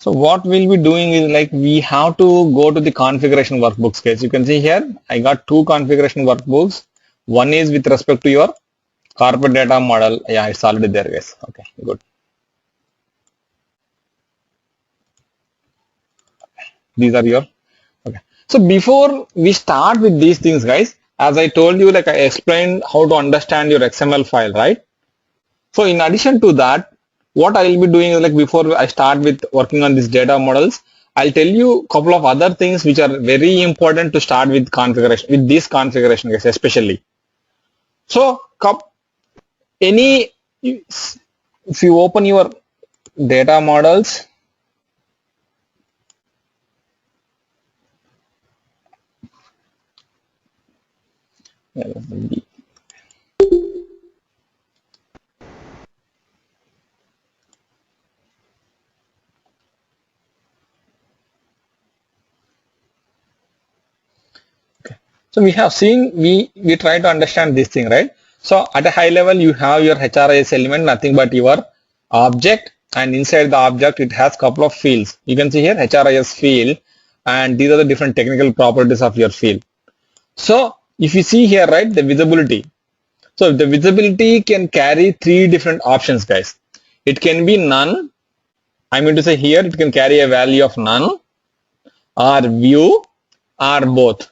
So what we'll be doing is like we have to go to the configuration workbooks, guys. You can see here I got two configuration workbooks. One is with respect to your corporate data model. Yeah, it's already there, guys. Okay, good. These are your okay. So before we start with these things, guys, as I told you, like I explained how to understand your XML file, right? So in addition to that, what I will be doing is like before I start with working on these data models, I'll tell you a couple of other things which are very important to start with configuration, with this configuration, guys, especially. So if you open your data models, so we have seen, we try to understand this thing, right? So at a high level, you have your HRIS element, nothing but your object, and inside the object, it has couple of fields. You can see here HRIS field, and these are the different technical properties of your field. So if you see here, right, the visibility. So the visibility can carry three different options, guys. It can be none. I mean to say here, it can carry a value of none, or view, or both.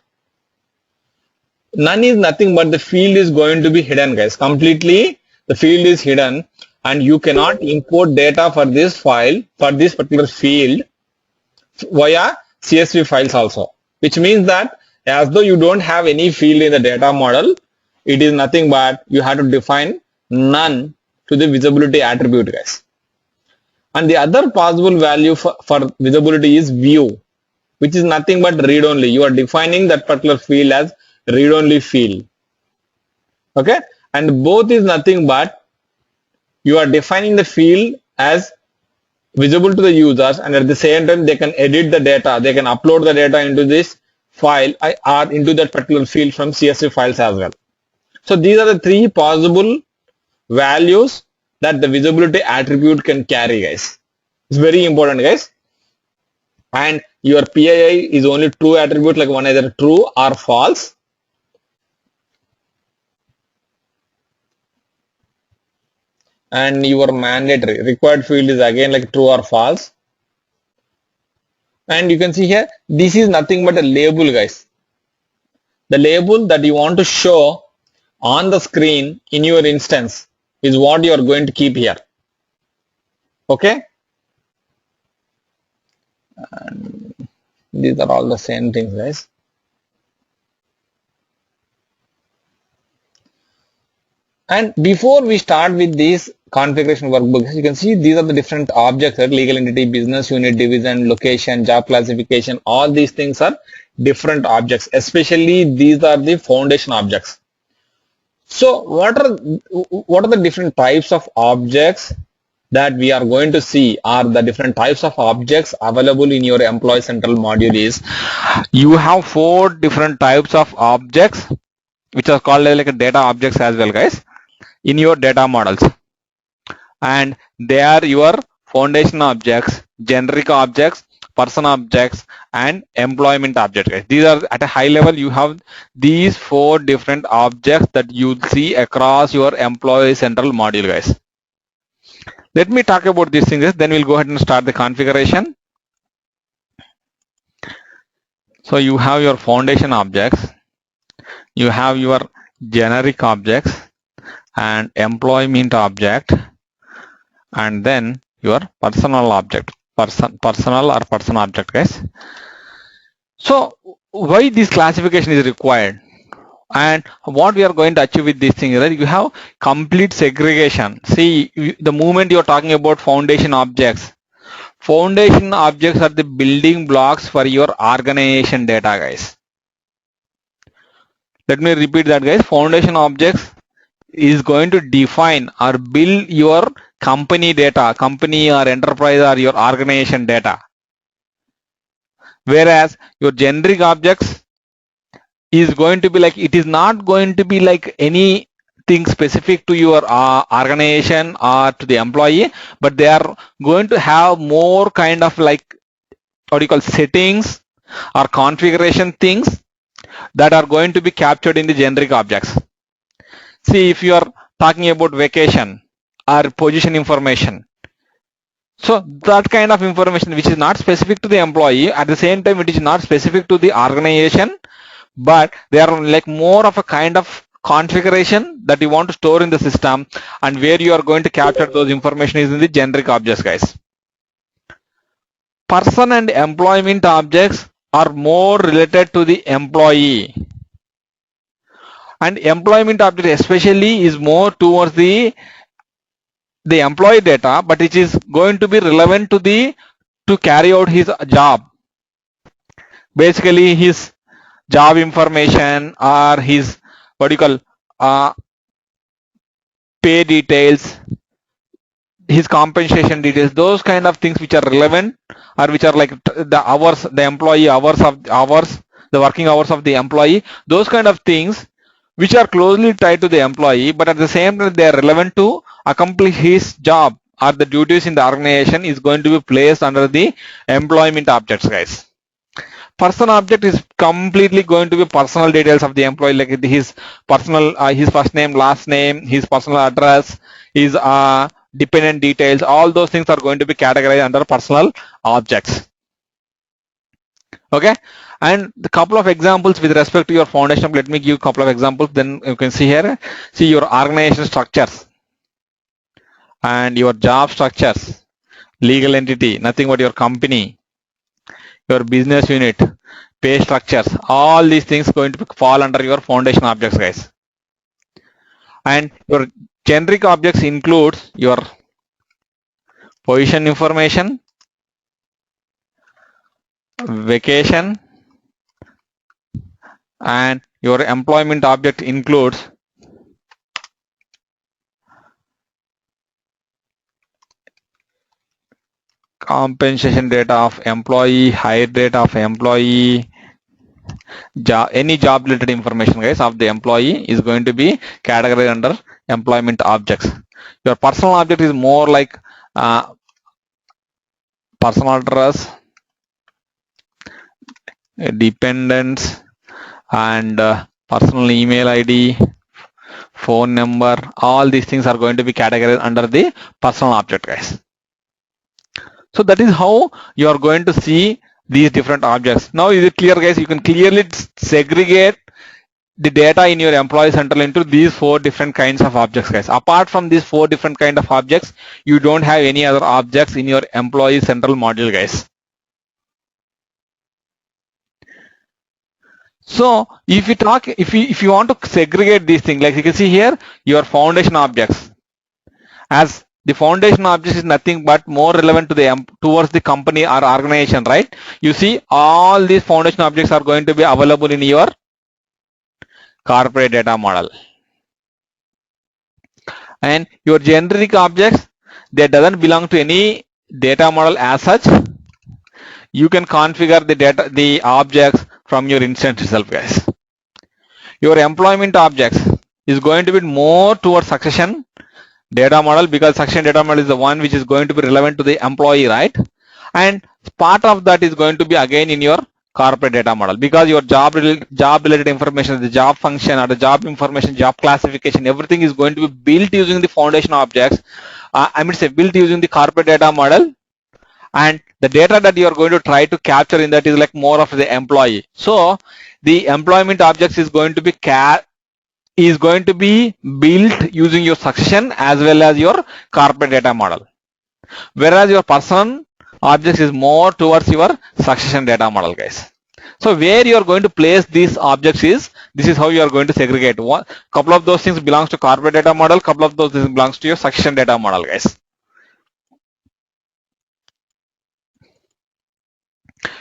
None is nothing but the field is going to be hidden, guys. Completely the field is hidden and you cannot import data for this file, for this particular field via CSV files also, which means that as though you don't have any field in the data model, it is nothing but you have to define none to the visibility attribute, guys. And the other possible value for visibility is view, which is nothing but read only. You are defining that particular field as read only field. Okay, and both is nothing but you are defining the field as visible to the users, and at the same time they can edit the data, they can upload the data into this file or into that particular field from CSV files as well. So these are the three possible values that the visibility attribute can carry, guys. It's very important, guys. And your PII is only true attribute, like one either true or false. And your mandatory required field is again like true or false. And you can see here, this is nothing but a label, guys. The label that you want to show on the screen in your instance is what you are going to keep here. Okay. And these are all the same things, guys. And before we start with this configuration workbook, you can see these are the different objects, right? Legal entity, business unit, division, location, job classification, all these things are different objects. Especially these are the foundation objects. So what are the different types of objects that we are going to see, are the different types of objects available in your employee central module is, you have 4 different types of objects which are called like a data objects as well, guys, in your data models, and they are your foundation objects, generic objects, person objects, and employment objects, guys. These are at a high level. You have these 4 different objects that you see across your employee central module, guys. Let me talk about these things, then we'll go ahead and start the configuration. So you have your foundation objects, you have your generic objects and employment object, and then your personal object, personal or person object, guys. So why this classification is required and what we are going to achieve with this thing is that you have complete segregation. See, the moment you are talking about foundation objects are the building blocks for your organization data, guys. Let me repeat that, guys. Foundation objects is going to define or build your company data, company or enterprise or your organization data. Whereas your generic objects is going to be like, it is not going to be like any thing specific to your organization or to the employee, but they are going to have more kind of like what you call settings or configuration things that are going to be captured in the generic objects. See, if you are talking about vacation or position information, so that kind of information which is not specific to the employee, at the same time it is not specific to the organization, but they are like more of a kind of configuration that you want to store in the system, and where you are going to capture those information is in the generic objects, guys. Person and employment objects are more related to the employee, and employment object especially is more towards the employee data, but it is going to be relevant to the to carry out his job, basically his job information or his what you call pay details, his compensation details, those kind of things which are relevant or which are like the hours, the employee hours, the working hours of the employee, those kind of things which are closely tied to the employee, but at the same time they are relevant to accomplish his job or the duties in the organization, is going to be placed under the employment objects, guys. Person object is completely going to be personal details of the employee, like his personal, his first name, last name, his personal address, his dependent details, all those things are going to be categorized under personal objects. Okay, and the couple of examples with respect to your foundation, let me give a couple of examples, then you can see here. See your organization structures and your job structures, legal entity, nothing but your company, your business unit, pay structures, all these things going to fall under your foundation objects, guys. And your generic objects includes your position information, vacation, and your employment object includes compensation data of employee, hire data of employee, any job related information, guys, of the employee is going to be categorized under employment objects. Your personal object is more like personal address, dependents, and personal email ID, phone number, all these things are going to be categorized under the personal object, guys. So that is how you are going to see these different objects. Now is it clear, guys? You can clearly segregate the data in your employee central into these 4 different kinds of objects, guys. Apart from these 4 different kind of objects, you don't have any other objects in your employee central module, guys. So if you talk, if you want to segregate these things, like you can see here, your foundation objects, as the foundation object is nothing but more relevant to the towards the company or organization, right? You see all these foundation objects are going to be available in your corporate data model. And your generic objects, they doesn't belong to any data model as such. You can configure the data, the objects from your instance itself, guys. Your employment objects is going to be more towards succession data model, because succession data model is the one which is going to be relevant to the employee, right? And part of that is going to be again in your corporate data model, because your job related information, the job function or the job information, job classification, everything is going to be built using the foundation objects. Built using the corporate data model, and the data that you are going to try to capture in that is like more of the employee. So the employment objects is going to be built using your succession as well as your corporate data model, whereas your person objects is more towards your succession data model, guys. So where you are going to place these objects is, this is how you are going to segregate. One couple of those things belongs to corporate data model, couple of those things belongs to your succession data model, guys.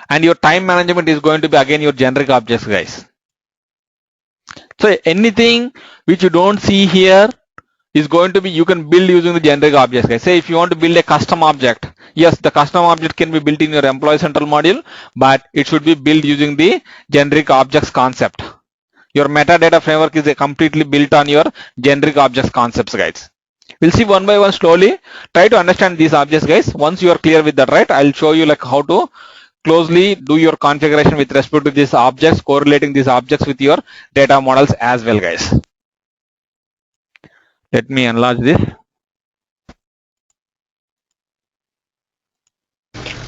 And your time management is going to be again your generic objects, guys. So anything which you don't see here is going to be, you can build using the generic objects, guys. Say if you want to build a custom object, yes, the custom object can be built in your employee central module, but it should be built using the generic objects concept. Your metadata framework is completely built on your generic objects concepts, guys. We'll see one by one slowly. Try to understand these objects, guys. Once you are clear with that, right, I'll show you like how to closely do your configuration with respect to these objects, correlating these objects with your data models as well, guys. Let me enlarge this.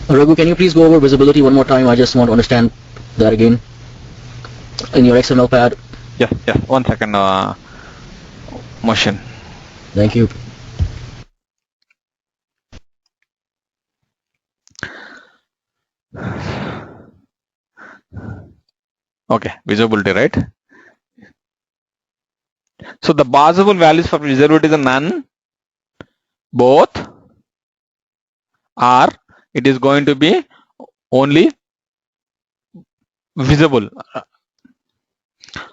Raghu, can you please go over visibility one more time? I just want to understand that again in your XML pad. Yeah, 1 second, motion. Thank you. Okay, visibility, right? So the possible values for visibility is a none, both, or it is going to be only visible.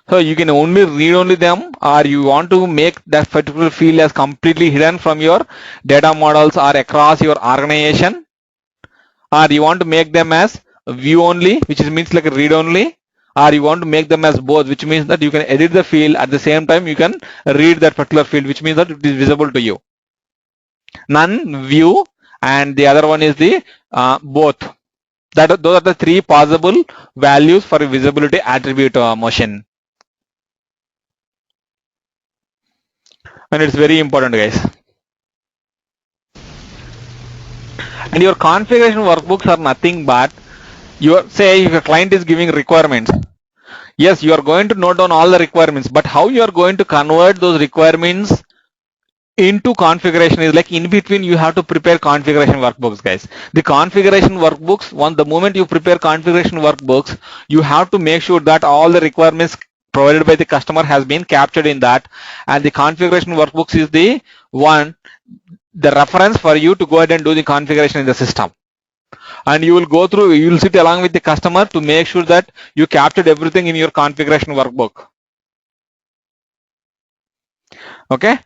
So you can only read only them, or you want to make that particular field as completely hidden from your data models or across your organization, or you want to make them as view only, which means like a read only, or you want to make them as both, which means that you can edit the field at the same time you can read that particular field, which means that it is visible to you. None, view, and the other one is the both. Those are the three possible values for a visibility attribute motion. And it's very important, guys. And your configuration workbooks are nothing but say if a client is giving requirements. Yes, you are going to note down all the requirements, but how you are going to convert those requirements into configuration is like in between you have to prepare configuration workbooks, guys. The configuration workbooks, the moment you prepare configuration workbooks, you have to make sure that all the requirements provided by the customer has been captured in that, and the configuration workbooks is the reference for you to go ahead and do the configuration in the system. And you will go through, you will sit along with the customer to make sure that you captured everything in your configuration workbook. Okay,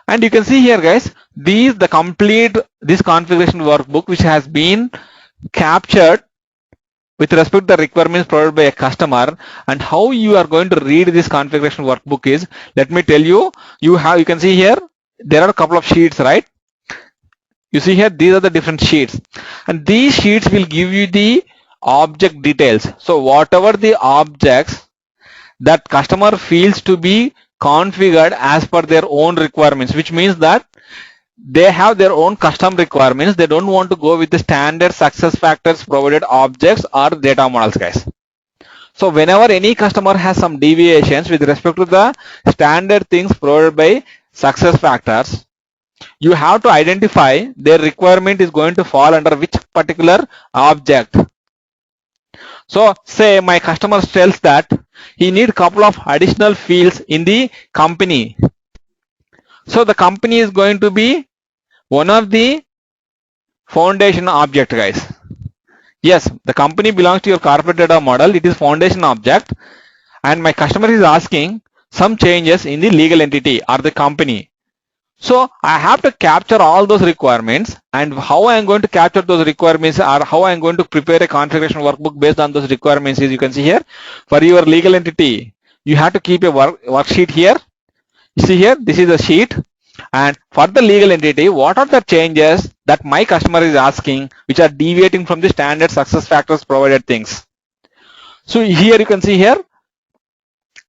and you can see here, guys, this configuration workbook which has been captured with respect to the requirements provided by a customer. And how you are going to read this configuration workbook is, let me tell you, you can see here there are a couple of sheets, right? You see here, these are the different sheets, and these sheets will give you the object details. So whatever the objects that customer feels to be configured as per their own requirements, which means that they have their own custom requirements. They don't want to go with the standard success factors provided objects or data models, guys. So whenever any customer has some deviations with respect to the standard things provided by success factors, you have to identify their requirement is going to fall under which particular object. So say my customer tells that he needs a couple of additional fields in the company. So the company is going to be one of the foundation object, guys. Yes, the company belongs to your corporate data model. It is foundation object, and my customer is asking some changes in the legal entity or the company. So I have to capture all those requirements, and how I am going to capture those requirements or how I am going to prepare a configuration workbook based on those requirements is, you can see here, for your legal entity, you have to keep a worksheet here. You see here, this is a sheet, and for the legal entity, what are the changes that my customer is asking which are deviating from the standard success factors provided things. So here you can see here,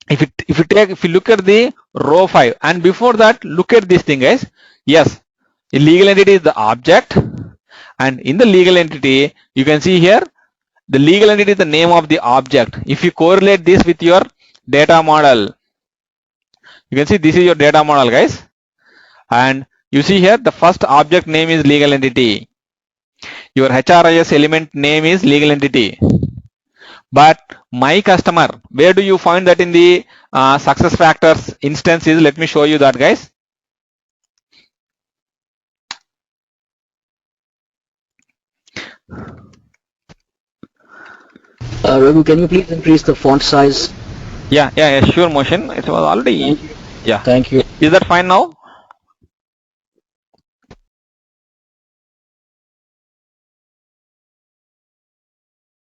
if you look at the row 5, and before that look at this thing, guys. Yes, the legal entity is the object, and in the legal entity you can see here the legal entity is the name of the object. If you correlate this with your data model, you can see this is your data model, guys, and you see here the first object name is legal entity, your HRIS element name is legal entity. But my customer, where do you find that in the success factors instances? Let me show you that, guys. Raghu, can you please increase the font size? Yeah, sure, motion. It was already. Yeah. Thank you. Is that fine now?